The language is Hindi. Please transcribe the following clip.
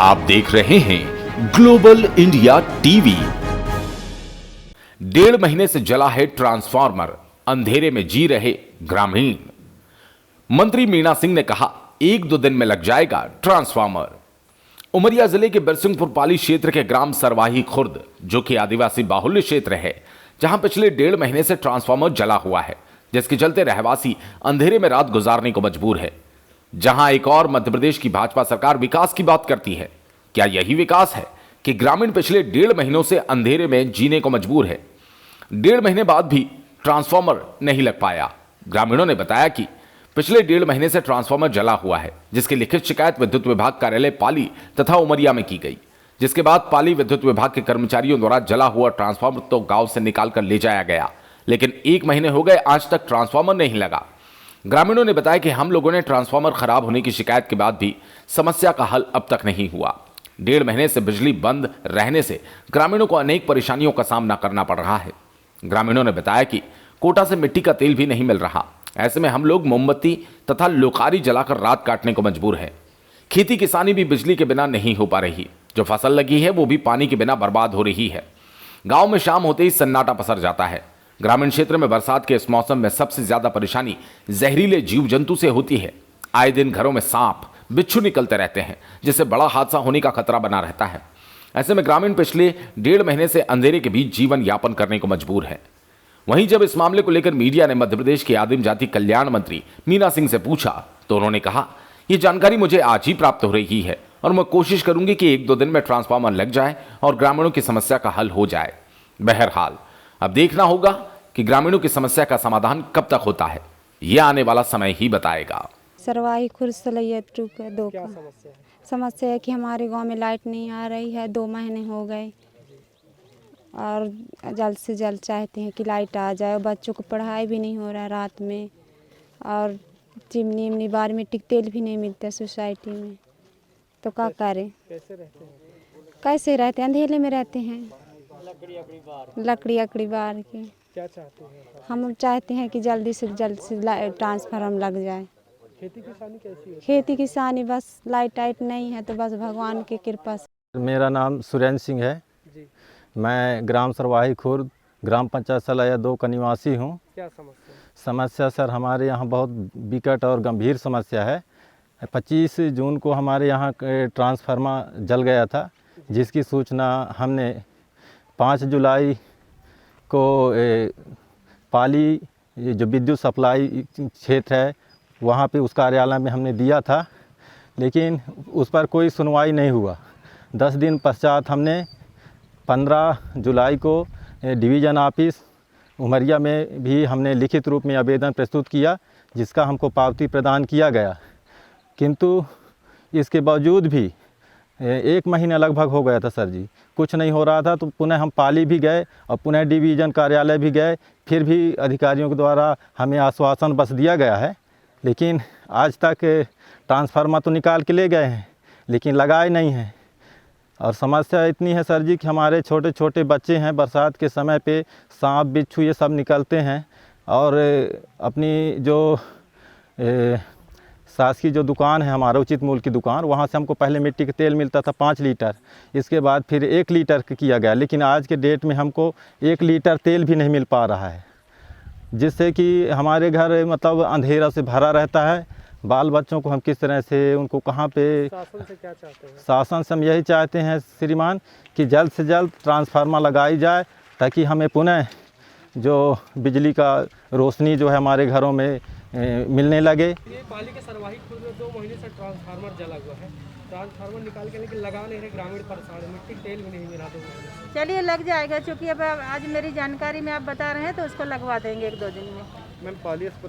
आप देख रहे हैं ग्लोबल इंडिया टीवी। 1.5 महीने से जला है ट्रांसफार्मर, अंधेरे में जी रहे ग्रामीण। मंत्री मीना सिंह ने कहा 1-2 दिन में लग जाएगा ट्रांसफार्मर। उमरिया जिले के बिरसिंहपुर पाली क्षेत्र के ग्राम सरवाही खुर्द, जो कि आदिवासी बाहुल्य क्षेत्र है, जहां पिछले 1.5 महीने से ट्रांसफार्मर जला हुआ है, जिसके चलते रहवासी अंधेरे में रात गुजारने को मजबूर है। जहां एक और मध्य प्रदेश की भाजपा सरकार विकास की बात करती है, क्या यही विकास है कि ग्रामीण पिछले 1.5 महीनों से अंधेरे में जीने को मजबूर है? 1.5 महीने बाद भी ट्रांसफार्मर नहीं लग पाया। ग्रामीणों ने बताया कि पिछले 1.5 महीने से ट्रांसफार्मर जला हुआ है, जिसकी लिखित शिकायत विद्युत विभाग कार्यालय पाली तथा उमरिया में की गई, जिसके बाद पाली विद्युत विभाग के कर्मचारियों द्वारा जला हुआ ट्रांसफार्मर तो गांव से निकालकर ले जाया गया, लेकिन 1 महीने हो गए, आज तक ट्रांसफार्मर नहीं लगा। ग्रामीणों ने बताया कि हम लोगों ने ट्रांसफार्मर खराब होने की शिकायत के बाद भी समस्या का हल अब तक नहीं हुआ। 1.5 महीने से बिजली बंद रहने से ग्रामीणों को अनेक परेशानियों का सामना करना पड़ रहा है। ग्रामीणों ने बताया कि कोटा से मिट्टी का तेल भी नहीं मिल रहा, ऐसे में हम लोग मोमबत्ती तथा लोकारी जलाकर रात काटने को मजबूर हैं। खेती किसानी भी बिजली के बिना नहीं हो पा रही, जो फसल लगी है वो भी पानी के बिना बर्बाद हो रही है। गांव में शाम होते ही सन्नाटा पसर जाता है। ग्रामीण क्षेत्र में बरसात के इस मौसम में सबसे ज्यादा परेशानी जहरीले जीव जंतु से होती है। आए दिन घरों में सांप बिच्छू निकलते रहते हैं, जिससे बड़ा हादसा होने का खतरा बना रहता है। ऐसे में ग्रामीण पिछले 1.5 महीने से अंधेरे के बीच जीवन यापन करने को मजबूर है। वहीं जब इस मामले को लेकर मीडिया ने मध्य प्रदेश के आदिम जाति कल्याण मंत्री मीना सिंह से पूछा, तो उन्होंने कहा, यह जानकारी मुझे आज ही प्राप्त हो रही है और मैं कोशिश करूंगी कि 1-2 दिन में ट्रांसफार्मर लग जाए और ग्रामीणों की समस्या का हल हो जाए। बहरहाल अब देखना होगा कि ग्रामीणों की समस्या का समाधान कब तक होता है, यह आने वाला समय ही बताएगा। सरवाही खुर्द सलैयतपुर का क्या समस्या है? समस्या है कि हमारे गांव में लाइट नहीं आ रही है, 2 महीने हो गए और जल्द से जल्द चाहते हैं कि लाइट आ जाए। बच्चों को पढ़ाई भी नहीं हो रहा है रात में, और चिमनी उमनी बार मिट्टी का तेल भी नहीं मिलता सोसाइटी में, तो क्या करें? कैसे रहते हैं? अंधेरे में रहते हैं, लकड़ी बार के। क्या चाहते हैं? हम चाहते हैं कि जल्दी से ट्रांसफार्मर लग जाए। खेती किसानी कैसी है? खेती किसानी बस लाइट नहीं है, तो बस भगवान की कृपा से। मेरा नाम सुरेंद्र सिंह है जी। मैं ग्राम सरवाही खुर्द ग्राम पंचायत सलाया 2 का निवासी हूँ। क्या समस्या है? समस्या सर हमारे यहाँ बहुत विकट और गंभीर समस्या है। 25 जून को हमारे यहाँ ट्रांसफार्मर जल गया था, जिसकी सूचना हमने 5 जुलाई को पाली जो विद्युत सप्लाई क्षेत्र है वहाँ पे उस कार्यालय में हमने दिया था, लेकिन उस पर कोई सुनवाई नहीं हुआ। 10 दिन पश्चात हमने 15 जुलाई को डिवीज़न ऑफिस उमरिया में भी हमने लिखित रूप में आवेदन प्रस्तुत किया, जिसका हमको पावती प्रदान किया गया, किंतु इसके बावजूद भी 1 महीना लगभग हो गया था सर जी, कुछ नहीं हो रहा था। तो पुनः हम पाली भी गए और पुनः डिवीज़न कार्यालय भी गए, फिर भी अधिकारियों के द्वारा हमें आश्वासन बस दिया गया है, लेकिन आज तक ट्रांसफार्मर तो निकाल के ले गए हैं, लेकिन लगाए नहीं हैं। और समस्या इतनी है सर जी कि हमारे छोटे छोटे बच्चे हैं, बरसात के समय पे सांप बिच्छू ये सब निकलते हैं, और अपनी जो सास की जो दुकान है हमारा उचित मूल्य की दुकान, वहाँ से हमको पहले मिट्टी का तेल मिलता था 5 लीटर, इसके बाद फिर 1 लीटर किया गया, लेकिन आज के डेट में हमको 1 लीटर तेल भी नहीं मिल पा रहा है, जिससे कि हमारे घर मतलब अंधेरा से भरा रहता है। बाल बच्चों को हम किस तरह से, उनको कहाँ पे? शासन से क्या चाहते हैं? शासन से हम यही चाहते हैं श्रीमान कि जल्द से जल्द ट्रांसफार्मर लगाई जाए, ताकि हमें पुनः जो बिजली का रोशनी जो है हमारे घरों में मिलने लगे। ये पाली के सरवाही खुर्द में 2 महीने से ट्रांसफार्मर जला हुआ है, ट्रांसफार्मर निकाल के लेकिन लगा नहीं रहे, ग्रामीण परेशान है, मिट्टी तेल भी नहीं मिला 2 महीने। चलिए लग जाएगा, क्योंकि अब आज मेरी जानकारी में आप बता रहे हैं तो उसको लगवा देंगे 1-2 दिन में। मैम पाली अस्पताल